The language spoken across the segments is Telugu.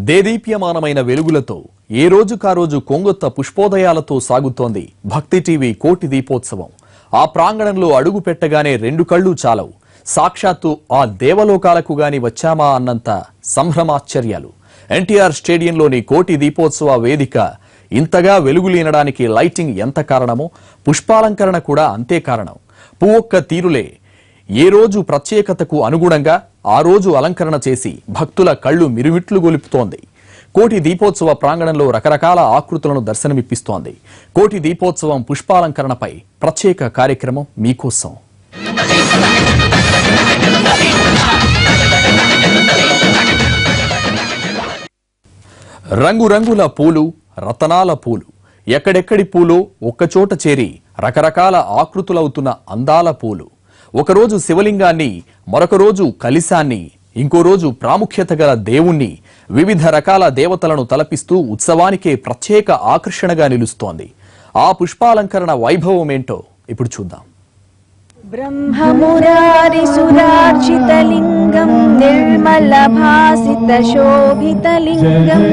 దేదీప్యమానమైన వెలుగులతో ఏ రోజుకారోజు కొంగొత్త పుష్పోదయాలతో సాగుతోంది భక్తి టీవీ కోటి దీపోత్సవం. ఆ ప్రాంగణంలో అడుగు పెట్టగానే రెండు కళ్ళు చాలవు. సాక్షాత్తు ఆ దేవలోకాలకు గాని వచ్చామా అన్నంత సంభ్రమాశ్చర్యాలు. ఎన్టీఆర్ స్టేడియంలోని కోటి దీపోత్సవ వేదిక ఇంతగా వెలుగులీనడానికి లైటింగ్ ఎంత కారణమో పుష్పాలంకరణ కూడా అంతే కారణం. పువ్వొక్క తీరులే ఏ రోజు ప్రత్యేకతకు అనుగుణంగా ఆ రోజు అలంకరణ చేసి భక్తుల కళ్ళు మిరుమిట్లు గొలుపుతోంది. కోటి దీపోత్సవ ప్రాంగణంలో రకరకాల ఆకృతులను దర్శనమిప్పిస్తోంది. కోటి దీపోత్సవం పుష్పాలంకరణపై ప్రత్యేక కార్యక్రమం మీకోసం. రంగురంగుల పూలు, రతనాల పూలు, ఎక్కడెక్కడి పూలు ఒక్కచోట చేరి రకరకాల ఆకృతులవుతున్న అందాల పూలు. ఒకరోజు శివలింగాన్ని, మరొక రోజు కలిశాన్ని, ఇంకో రోజు ప్రాముఖ్యత గల దేవుణ్ణి, వివిధ రకాల దేవతలను తలపిస్తూ ఉత్సవానికే ప్రత్యేక ఆకర్షణగా నిలుస్తోంది. ఆ పుష్పాలంకరణ వైభవమేంటో ఇప్పుడు చూద్దాం. బ్రహ్మమురారిసురార్చితలింగం నిర్మలభాసితశోభితలింగం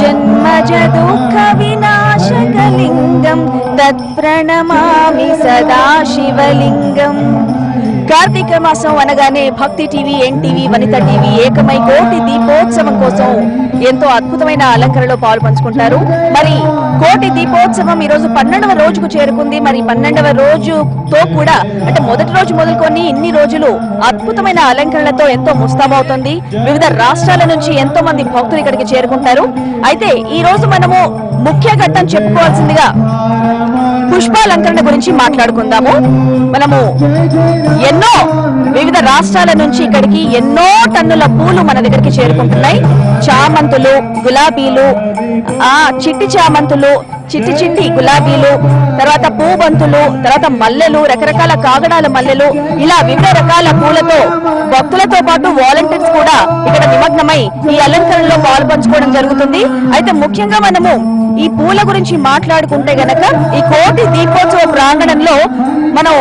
జన్మజ దుఃఖ వినాశకలింగం తత్ప్రణమామి సదాశివలింగం. కార్తీక మాసం అనగానే భక్తి టీవీ, ఎన్టీవీ, వనిత టీవీ ఏకమై కోటి దీపోత్సవం కోసం ఎంతో అద్భుతమైన అలంకరణలో పాలు పంచుకుంటారు. మరి కోటి దీపోత్సవం ఈ రోజు 12వ రోజుకు చేరుకుంది. మరి 12వ రోజుతో కూడా అంటే మొదటి రోజు మొదలుకొని ఇన్ని రోజులు అద్భుతమైన అలంకరణలతో ఎంతో ముస్తాబవుతుంది. వివిధ రాష్ట్రాల నుంచి ఎంతో మంది భక్తులు ఇక్కడికి చేరుకుంటారు. అయితే ఈ రోజు మనము ముఖ్య ఘట్టం చెప్పుకోవాల్సిందిగా పుష్పాలంకరణ గురించి మాట్లాడుకుందాము. మనము ఎన్నో వివిధ రాష్ట్రాల నుంచి ఇక్కడికి ఎన్నో టన్నుల పూలు మన దగ్గరికి చేరుకుంటున్నాయి. చామంతులు, గులాబీలు, చిట్టి చామంతులు, చిట్టి చిట్టి గులాబీలు, తర్వాత పూబంతులు, తర్వాత మల్లెలు, రకరకాల కాగడాల మల్లెలు, ఇలా వివిధ రకాల పూలతో భక్తులతో పాటు వాలంటీర్స్ కూడా ఇక్కడ నిమగ్నమై ఈ అలంకరణలో పాల్పంచుకోవడం జరుగుతుంది. అయితే ముఖ్యంగా మనము ఈ పూల గురించి మాట్లాడుకుంటే గనక ఈ కోటి దీపోత్సవ ప్రాంగణంలో మనం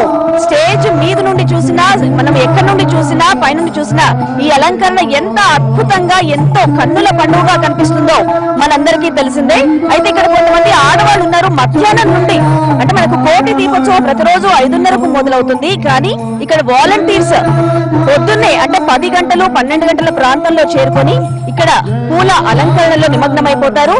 స్టేజ్ మీద నుండి చూసినా, మనం ఎక్కడి నుండి చూసినా, పైనుండి చూసినా ఈ అలంకరణ ఎంత అద్భుతంగా, ఎంతో కన్నుల పండుగగా కనిపిస్తుందో మనందరికీ తెలిసిందే. అయితే ఇక్కడ కొంతమంది ఆడవాళ్ళు ఉన్నారు. మధ్యాహ్నం నుండి అంటే మనకు కోటి దీపోత్సవం ప్రతిరోజు 5:30కు మొదలవుతుంది. కానీ ఇక్కడ వాలంటీర్స్ పొద్దున్నే అంటే 10 గంటలు 12 గంటల ప్రాంతంలో చేరుకొని ఇక్కడ పూల అలంకరణలో నిమగ్నమైపోతారు.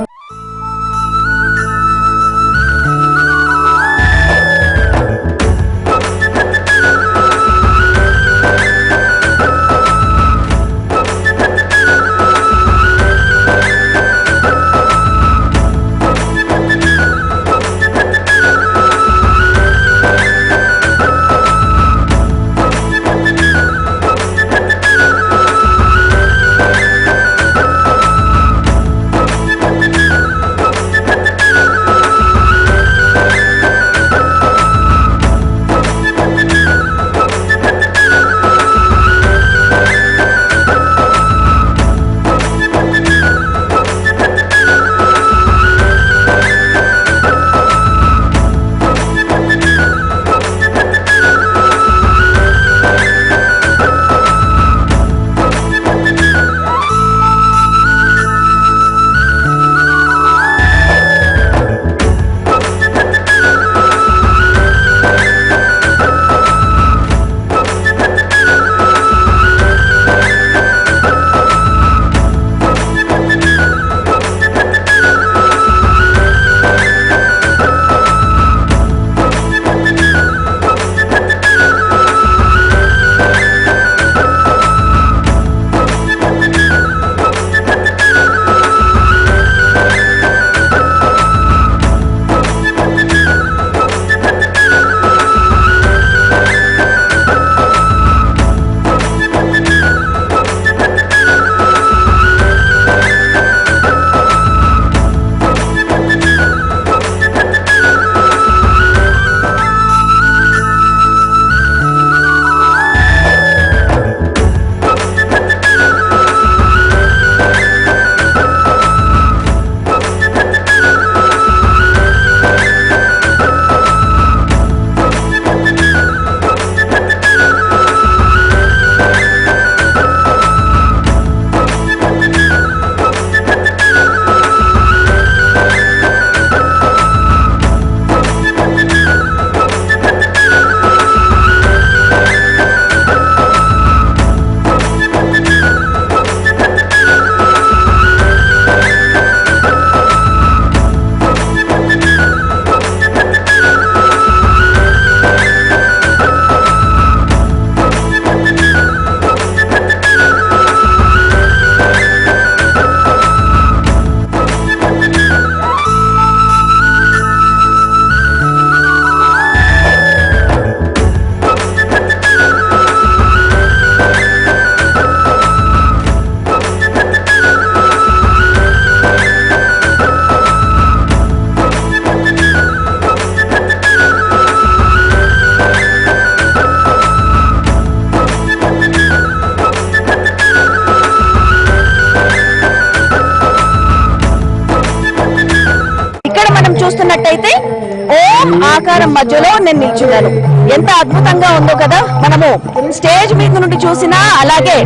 అలంకరణ మధ్యలో నేను నిల్చున్నాను. ఎంత అద్భుతంగా ఉందో కదా. మనము స్టేజ్ మీద నుండి చూసినా, అలాగే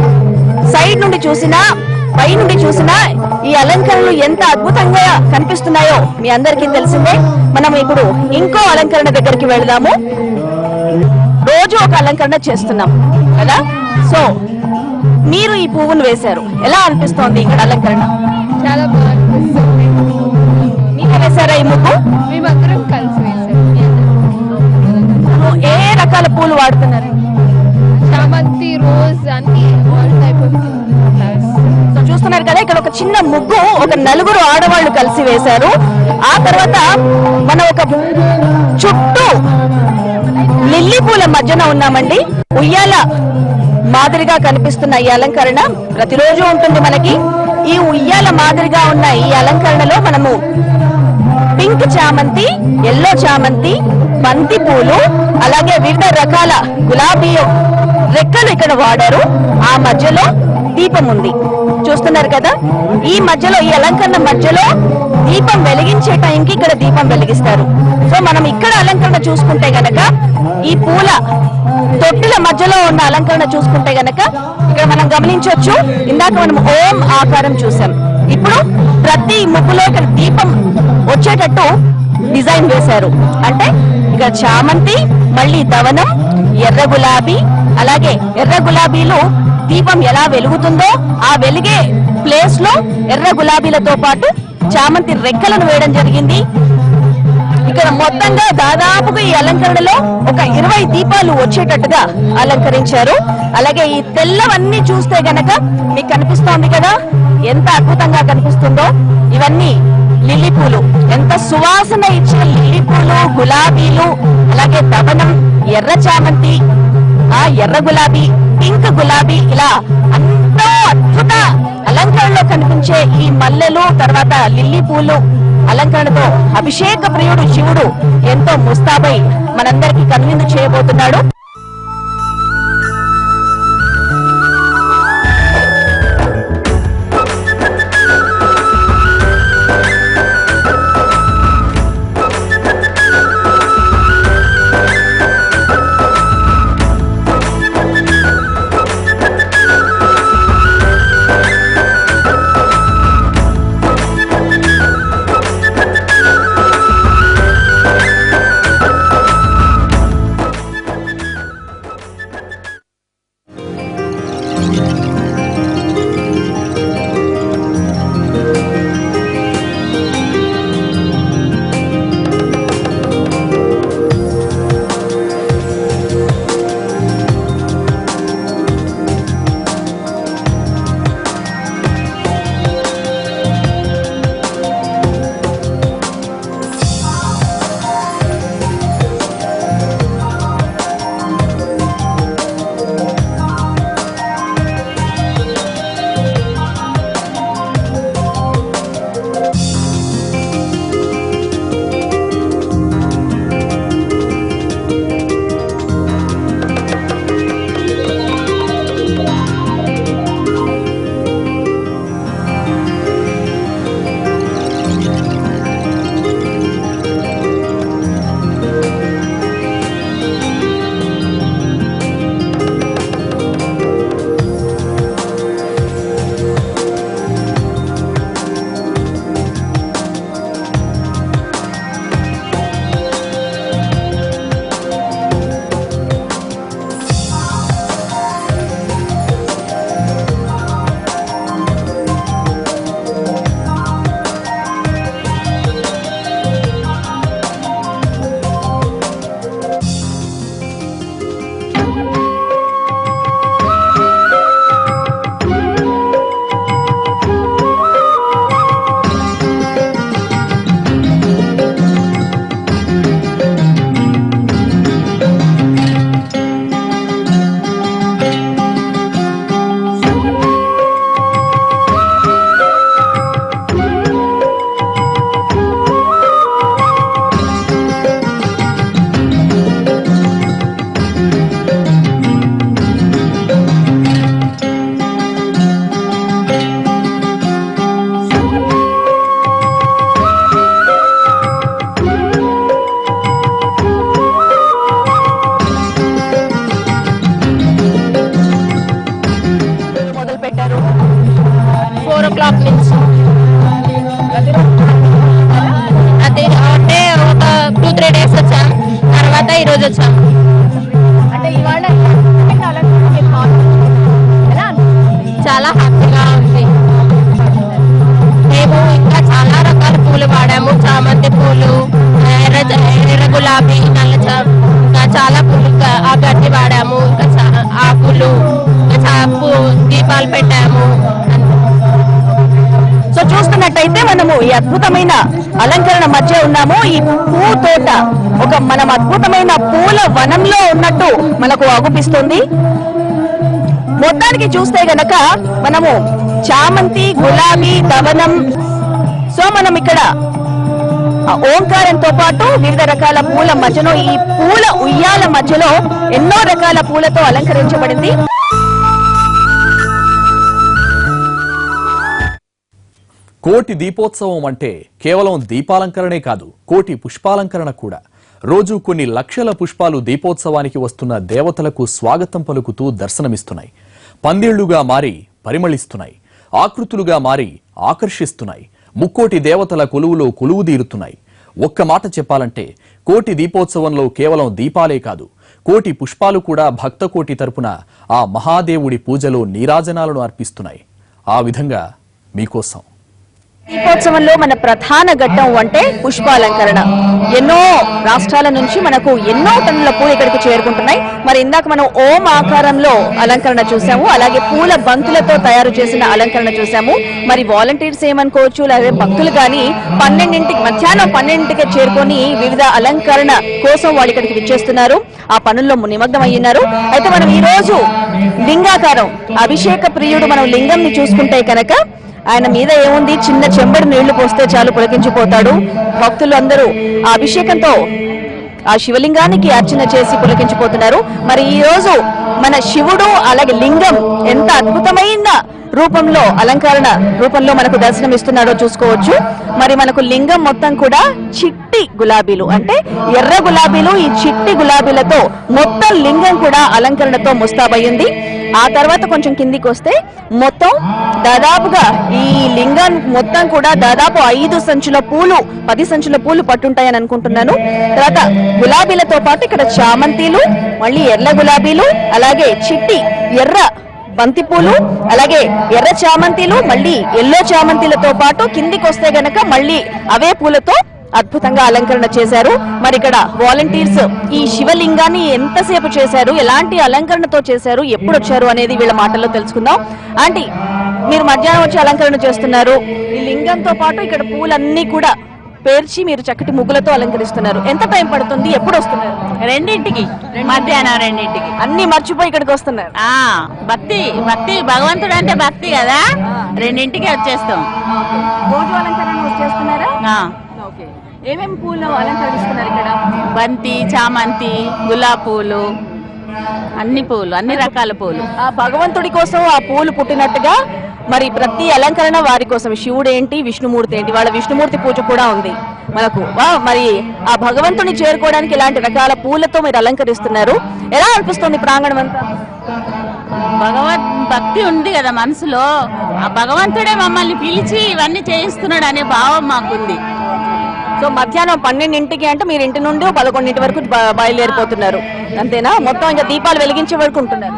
సైడ్ నుండి చూసినా, పై నుండి చూసినా ఈ అలంకరణలు ఎంత అద్భుతంగా కనిపిస్తున్నాయో మీ అందరికీ తెలిసిందే. మనం ఇప్పుడు ఇంకో అలంకరణ దగ్గరికి వెళదాము. రోజు ఒక అలంకరణ చేస్తున్నాం కదా. సో మీరు ఈ పువ్వును వేశారు, ఎలా అనిపిస్తోంది ఇక్కడ అలంకరణ? చాలా బాగా అనిపిస్తుంది. మీరే వేశారా ఈ ముగ్గు? మేమందరం కలిసి వేసాం. ఏ రకాల పూలు వాడుతున్నారు? చామంతి, రోజ్ అన్ని all type of flowers. So చూస్తున్నారు కదా, ఇక్కడ ఒక చిన్న ముగ్గు ఒక నలుగురు ఆడవాళ్ళు కలిసి వేశారు. ఆ తర్వాత మనం ఒక చుట్టూ లిల్లీ పూల మధ్యన ఉన్నామండి. ఉయ్యాల మాదిరిగా కనిపిస్తున్న ఈ అలంకరణ ప్రతిరోజు ఉంటుంది మనకి. ఈ ఉయ్యాల మాదిరిగా ఉన్న ఈ అలంకరణలో మనము పింక్ చామంతి, ఎల్లో చామంతి, బంతి పూలు, అలాగే వివిధ రకాల గులాబీ రెక్కలు ఇక్కడ వాడారు. ఆ మధ్యలో దీపం ఉంది, చూస్తున్నారు కదా. ఈ మధ్యలో, ఈ అలంకరణ మధ్యలో దీపం వెలిగించే టైంకి ఇక్కడ దీపం వెలిగిస్తారు. సో మనం ఇక్కడ అలంకరణ చూసుకుంటే గనక, ఈ పూల తొట్టిల మధ్యలో ఉన్న అలంకరణ చూసుకుంటే గనక ఇక్కడ మనం గమనించవచ్చు. ఇందాక మనం ఓం ఆకారం చూసాం. ఇప్పుడు ప్రతి ముగ్గులో ఇక్కడ దీపం వచ్చేటట్టు డిజైన్ వేశారు. అంటే ఇక్కడ చామంతి, మళ్ళీ దవనం, ఎర్ర గులాబీ, అలాగే ఎర్ర గులాబీలు దీపం ఎలా వెలుగుతుందో ఆ వెలిగే ప్లేస్ లో ఎర్ర గులాబీలతో పాటు చామంతి రెక్కలను వేయడం జరిగింది. ఇక్కడ మొత్తంగా దాదాపుగా ఈ అలంకరణలో ఒక 20 దీపాలు వచ్చేటట్టుగా అలంకరించారు. అలాగే ఈ తెల్లవన్నీ చూస్తే గనక మీకు కనిపిస్తోంది కదా, ఎంత అద్భుతంగా కనిపిస్తుందో. ఇవన్నీ లిల్లీ పూలు, ఎంత సువాసన ఇచ్చే లిల్లీ పూలు, గులాబీలు, అలాగే దవనం, ఎర్ర చామంతి, ఆ ఎర్ర గులాబీ, పింక్ గులాబీ, ఇలా ఎంతో అద్భుత అలంకరణలో కనిపించే ఈ మల్లెలు, తర్వాత లిల్లీ పూలు అలంకరణతో అభిషేక ప్రియుడు శివుడు ఎంతో ముస్తాబై మనందరికీ కనువిందు చేయబోతున్నాడు. తర్వాత ఈ రోజు వచ్చాము. అంటే ఇవాళ చాలా హ్యాపీగా ఉంది. మేము ఇంకా చాలా రకాల పూలు వాడాము. చామంతి పూలు, ఎర్ర గులాబీ, ఇంకా చాలా పూలు ఆ గడ్డి వాడాము. ఇంకా ఆకులు, దీపాలు పెట్టాము. సో చూస్తున్నట్టయితే మనము ఈ అద్భుతమైన అలంకరణ మధ్య ఉన్నాము. ఈ పూ తోట మనం అద్భుతమైన పూల వనంలో ఉన్నట్టు మనకు అగుపిస్తుంది. మొత్తానికి చూస్తే గనక మనము చామంతి, గులాబీ, దవనం, సో మనం ఇక్కడ ఓంకారంతో పాటు వివిధ రకాల పూల మధ్యలో ఈ పూల ఉయ్యాల మధ్యలో ఎన్నో రకాల పూలతో అలంకరించబడింది. కోటి దీపోత్సవం అంటే కేవలం దీపాలంకరణే కాదు, కోటి పుష్పాలంకరణ కూడా. రోజు కొన్ని లక్షల పుష్పాలు దీపోత్సవానికి వస్తున్న దేవతలకు స్వాగతం పలుకుతూ దర్శనమిస్తున్నాయి. పందిళ్లుగా మారి పరిమళిస్తున్నాయి, ఆకృతులుగా మారి ఆకర్షిస్తున్నాయి, ముక్కోటి దేవతల కొలువులో కొలువుదీరుతున్నాయి. ఒక్క మాట చెప్పాలంటే కోటి దీపోత్సవంలో కేవలం దీపాలే కాదు, కోటి పుష్పాలు కూడా భక్తకోటి తరపున ఆ మహాదేవుడి పూజలో నీరాజనాలను అర్పిస్తున్నాయి. ఆ విధంగా మీకోసం దీపోత్సవంలో మన ప్రధాన ఘట్టం అంటే పుష్పాలంకరణ. ఎన్నో రాష్ట్రాల నుంచి మనకు ఎన్నో టన్నుల పూలు ఇక్కడికి చేరుకుంటున్నాయి. మరి ఇందాక మనం ఓం ఆకారంలో అలంకరణ చూసాము, అలాగే పూల బంతులతో తయారు చేసిన అలంకరణ చూసాము. మరి వాలంటీర్స్ ఏమనుకోవచ్చు, అలాగే భక్తులు కానీ మధ్యాహ్నం 12కి చేరుకొని వివిధ అలంకరణ కోసం వాళ్ళు ఇక్కడికి విచ్చేస్తున్నారు, ఆ పనుల్లో నిమగ్నం అయ్యినారు. అయితే మనం ఈ రోజు లింగాకారం అభిషేక ప్రియుడు మనం లింగంని చూసుకుంటే కనుక ఆయన మీద ఏముంది, చిన్న చెంబడి నీళ్లు పోస్తే చాలు పులకించిపోతాడు. భక్తులు అందరూ ఆ అభిషేకంతో ఆ శివలింగానికి అర్చన చేసి పులకించిపోతున్నారు. మరి ఈ రోజు మన శివుడు అలాగే లింగం ఎంత అద్భుతమైన రూపంలో అలంకరణ రూపంలో మనకు దర్శనం ఇస్తున్నాడో చూసుకోవచ్చు. మరి మనకు లింగం మొత్తం కూడా చిట్టి గులాబీలు అంటే ఎర్ర గులాబీలు, ఈ చిట్టి గులాబీలతో మొత్తం లింగం కూడా అలంకరణతో ముస్తాబయ్యింది. ఆ తర్వాత కొంచెం కిందికి వస్తే మొత్తం దాదాపుగా ఈ లింగం మొత్తం కూడా దాదాపు 5 సంచుల పూలు 10 సంచుల పూలు పట్టుంటాయని అనుకుంటున్నాను. తర్వాత గులాబీలతో పాటు ఇక్కడ చామంతిలు, మళ్ళీ ఎర్ర గులాబీలు, అలాగే చిట్టి ఎర్ర బంతి పూలు, అలాగే ఎర్ర చామంతిలు, మళ్ళీ ఎల్లో చామంతిలతో పాటు కిందికి వస్తే గనక మళ్ళీ అవే పూలతో అద్భుతంగా అలంకరణ చేశారు. మరి ఇక్కడ వాలంటీర్స్ ఈ శివలింగాన్ని ఎంతసేపు చేశారు, ఎలాంటి అలంకరణతో చేశారు, ఎప్పుడు వచ్చారు అనేది వీళ్ళ మాటల్లో తెలుసుకుందాం. ఆంటీ, మీరు మధ్యాహ్నం వచ్చి అలంకరణ చేస్తున్నారు, ఈ లింగంతో పాటు ఇక్కడ పూలన్నీ కూడా పేర్చి మీరు చక్కటి ముగ్గులతో అలంకరిస్తున్నారు. ఎంత టైం పడుతుంది, ఎప్పుడు వస్తున్నారు? 2ంటికి, మధ్యాహ్నం 2ంటికి. అన్ని మర్చిపోయి ఇక్కడికి వస్తున్నారు. భక్తి భగవంతుడు అంటే భక్తి కదా, 2ంటికి వచ్చేస్తాం. రోజు అలంకరణ చేస్తున్నారా? ఏమేమి పూలు అలంకరిస్తున్నారు ఇక్కడ? బంతి, చామంతి, గులాబీ పూలు, అన్ని పూలు, అన్ని రకాల పూలు. ఆ భగవంతుడి కోసం ఆ పూలు పుట్టినట్టుగా మరి ప్రతి అలంకరణ వారి కోసం. శివుడు ఏంటి, విష్ణుమూర్తి ఏంటి, వాళ్ళ విష్ణుమూర్తి పూజ కూడా ఉంది మనకు. మరి ఆ భగవంతుని చేరుకోవడానికి ఇలాంటి రకాల పూలతో మీరు అలంకరిస్తున్నారు. ఎలా అనిపిస్తుంది ప్రాంగణం అంతా? భక్తి ఉంది కదా మనసులో, ఆ భగవంతుడే మమ్మల్ని పిలిచి ఇవన్నీ చేయిస్తున్నాడు అనే భావం మాకుంది. సో మధ్యాహ్నం 12ంటికి అంటే మీరు ఇంటి నుండి 11 వరకు బయలుదేరిపోతున్నారు అంతేనా? మొత్తం ఇంకా దీపాలు వెలిగించే వరకు ఉంటున్నారు?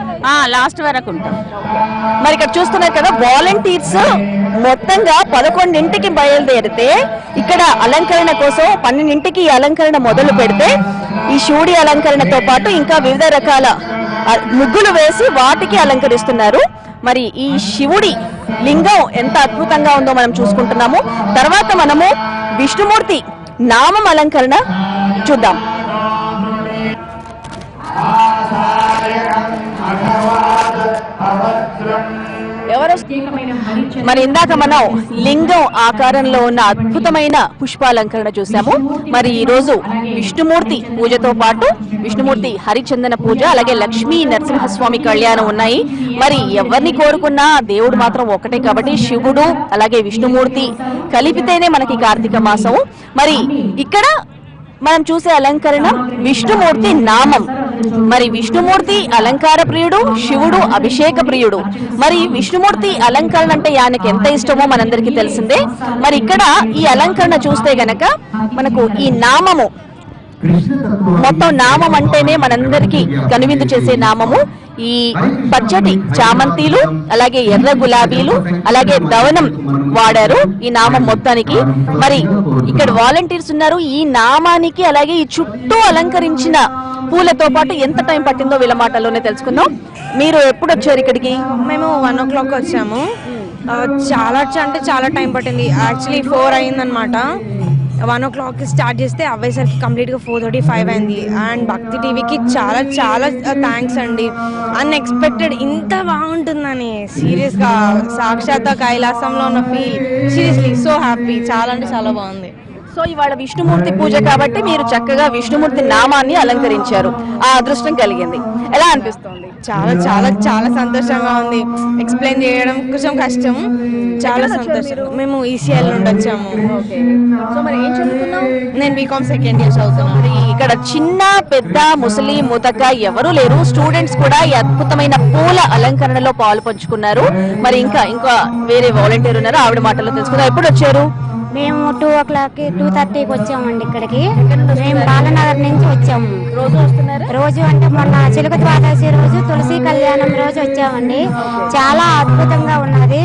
లాస్ట్ వరకు ఉంటాం. మరి ఇక్కడ చూస్తున్నారు కదా, వాలంటీర్స్ మొత్తంగా 11ంటికి బయలుదేరితే ఇక్కడ అలంకరణ కోసం 12ంటికి అలంకరణ మొదలు పెడితే ఈ శివుడి అలంకరణతో పాటు ఇంకా వివిధ రకాల ముగ్గులు వేసి వాటికి అలంకరిస్తున్నారు. మరి ఈ శివుడి లింగం ఎంత అద్భుతంగా ఉందో మనం చూసుకుంటున్నాము. తర్వాత మనము విష్ణుమూర్తి నామం అలంకరణ చూద్దాం. మరి ఇందాక మనం లింగం ఆకారంలో ఉన్న అద్భుతమైన పుష్పాలంకరణ చూసాము. మరి ఈ రోజు విష్ణుమూర్తి పూజతో పాటు విష్ణుమూర్తి హరిచందన పూజ, అలాగే లక్ష్మీ నరసింహస్వామి కళ్యాణం ఉన్నాయి. మరి ఎవరిని కోరుకున్నా దేవుడు మాత్రం ఒకటే కాబట్టి శివుడు అలాగే విష్ణుమూర్తి కలిపితేనే మనకి కార్తీక మాసం. మరి ఇక్కడ మనం చూసే అలంకరణ విష్ణుమూర్తి నామం. మరి విష్ణుమూర్తి అలంకార ప్రియుడు, శివుడు అభిషేక ప్రియుడు. మరి విష్ణుమూర్తి అలంకరణ అంటే ఆయనకి ఎంత ఇష్టమో మనందరికీ తెలిసిందే. మరి ఇక్కడ ఈ అలంకరణ చూస్తే గనక మనకు ఈ నామము మొత్తం నామం అంటేనే మనందరికీ కనువిందు చేసే నామము ఈ పచ్చటి చామంతిలు, అలాగే ఎర్ర గులాబీలు, అలాగే దవనం వాడారు ఈ నామం మొత్తానికి. మరి ఇక్కడ వాలంటీర్స్ ఉన్నారు. ఈ నామానికి అలాగే ఈ చుట్టూ అలంకరించిన పూలతో పాటు ఎంత టైం పట్టిందో వీళ్ళ మాటల్లోనే తెలుసుకుందాం. మీరు ఎప్పుడు వచ్చారు ఇక్కడికి? మేము 1 o'clock వచ్చాము. చాలా అంటే చాలా టైం పట్టింది. యాక్చువల్లీ 4 అయిందనమాట. 1 o'clock స్టార్ట్ చేస్తే అవ్వేసరికి కంప్లీట్గా 4:35 అయింది. అండ్ భక్తి టీవీకి చాలా చాలా థ్యాంక్స్ అండి. అన్ఎక్స్పెక్టెడ్ ఇంత బాగుంటుందని సీరియస్గా సాక్షాత్ కైలాసంలో ఉన్న ఫీల్, సీరియస్లీ సో హ్యాపీ. చాలా అంటే చాలా బాగుంది. సో ఇవాళ విష్ణుమూర్తి పూజ కాబట్టి మీరు చక్కగా విష్ణుమూర్తి నామాన్ని అలంకరించారు. ఆ అదృష్టం కలిగింది. ఎలా అనిపిస్తుంది? చాలా చాలా చాలా సంతోషంగా ఉంది. ఎక్స్ప్లెయిన్ చేయడం కొంచెం కష్టం. చాలా సంతోషం. మేము ECL నుండి వచ్చాము. సో మరి ఏం చదువుతున్నావు? నేను BCom సెకండ్ ఇయర్ చదువుతున్నాను. మరి ఇక్కడ చిన్న పెద్ద ముసలి ముతక ఎవరు లేరు. స్టూడెంట్స్ కూడా ఈ అద్భుతమైన పూల అలంకరణలో పాలు పంచుకున్నారు. మరి ఇంకా వేరే వాలంటీర్ ఉన్నారు, ఆవిడ మాటల్లో తెలుసుకుందాం. ఎప్పుడు వచ్చారు? మేము 2 o'clock 2:30కి వచ్చామండి ఇక్కడికి. మేము బాలనగర్ నుంచి వచ్చాము. రోజు వస్తున్నారు? రోజు అంటే మొన్న చిలుక ద్వాదశి రోజు తులసి కళ్యాణం రోజు వచ్చామండి. చాలా అద్భుతంగా ఉన్నది.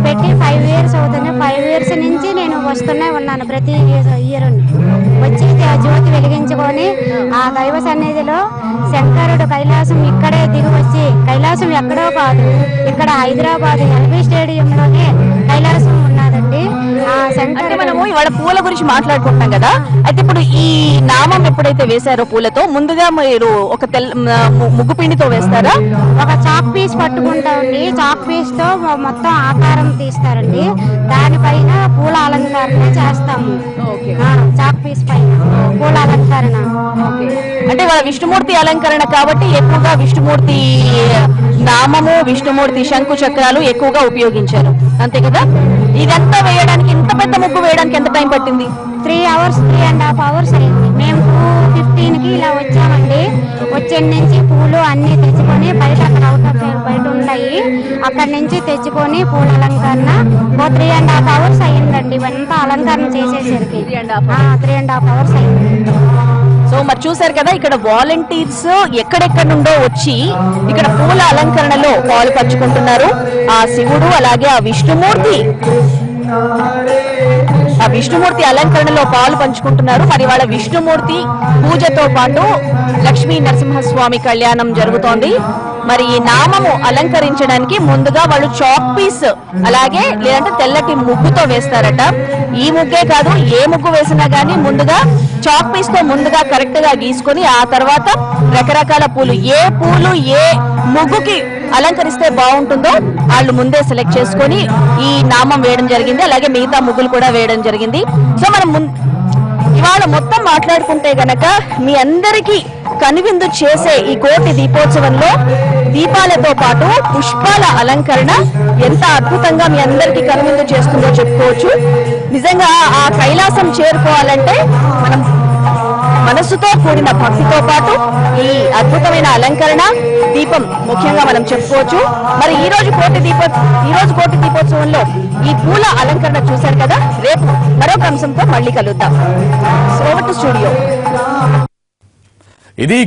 పెట్టి 5 years అవుతుంది. 5 years నుంచి నేను వస్తూనే ఉన్నాను ప్రతి ఇయర్. వచ్చి జ్యోతి వెలిగించుకొని ఆ దైవ సన్నిధిలో శంకరుడు కైలాసం ఇక్కడే దిగి వచ్చి, కైలాసం ఎక్కడో కాదు, ఇక్కడ హైదరాబాద్ LB స్టేడియంలోనే కైలాసం ఉన్నదండి. ఆ శంకర్ అంటే మనము ఇవాళ పూల గురించి మాట్లాడుకుంటాం కదా. అయితే ఇప్పుడు ఈ నామం ఎప్పుడైతే వేశారో పూలతో, ముందుగా మీరు ఒక ముగ్గు పిండితో వేస్తారా? ఒక చాక్ పీస్ పట్టుకుంటామండి. చాక్ పీస్ తో మొత్తం ఆకారం తీస్తారండి. దానిపైన పూల అలంకరణ చేస్తాము. చాక్ పీస్ పైన పూల అలంకరణ. అంటే ఇవాళ విష్ణుమూర్తి అలంకరణ కాబట్టి ఎక్కువగా విష్ణుమూర్తి నామము, విష్ణుమూర్తి శంకు చక్రాలు ఎక్కువగా ఉపయోగించారు, అంతే కదా? ఇదంతా వేయడానికి, ఇంత పెద్ద ముగ్గు వేయడానికి ఎంత టైం పట్టింది? 3 hours 3.5 hours అయింది. మేము 2:15కి ఇలా వచ్చామండి. వచ్చే నుంచి పూలు అన్ని తెచ్చుకొని బయట బయట ఉంటాయి, అక్కడి నుంచి తెచ్చుకొని పూల అలంకరణ 3.5 hours అయిందండి. ఇవంతా అలంకరణ చేసేసరికి 3.5 hours అయింది. సో మరి చూసారు కదా, ఇక్కడ వాలంటీర్స్ ఎక్కడెక్కడ నుండో వచ్చి ఇక్కడ పూల అలంకరణలో పాలు పంచుకుంటున్నారు. ఆ శివుడు అలాగే ఆ విష్ణుమూర్తి అలంకరణలో పాలు పంచుకుంటున్నారు. మరి వాళ్ళ విష్ణుమూర్తి పూజతో పాటు లక్ష్మీ నరసింహస్వామి కళ్యాణం జరుగుతోంది. మరి ఈ నామము అలంకరించడానికి ముందుగా వాళ్ళు చాక్ పీస్ అలాగే లేదంటే తెల్లటి ముగ్గుతో వేస్తారట. ఈ ముగ్గే కాదు, ఏ ముగ్గు వేసినా గానీ ముందుగా చాక్ పీస్ తో ముందుగా కరెక్ట్ గా గీసుకొని ఆ తర్వాత రకరకాల పూలు, ఏ పూలు ఏ ముగ్గుకి అలంకరిస్తే బాగుంటుందో వాళ్ళు ముందే సెలెక్ట్ చేసుకొని ఈ నామం వేయడం జరిగింది. అలాగే మిగతా ముగ్గులు కూడా వేయడం జరిగింది. సో మనం ఇవాళ మొత్తం మాట్లాడుకుంటే గనక మీ అందరికీ కనువిందు చేసే ఈ కోటి దీపోత్సవంలో దీపాలతో పాటు పుష్పాల అలంకరణ ఎంత అద్భుతంగా మీ అందరికీ కనువిందు చేస్తుందో చెప్పుకోవచ్చు. నిజంగా ఆ కైలాసం చేరుకోవాలంటే మనం మనస్సుతో కూడిన భక్తితో పాటు ఈ అద్భుతమైన అలంకరణ, దీపం ముఖ్యంగా మనం చెప్పుకోవచ్చు. మరి ఈ రోజు కోటి దీపోత్సవంలో ఈ పూల అలంకరణ చూశారు కదా. రేపు మరొక అంశంతో మళ్ళీ కలుద్దాం. Over to studio. ఇది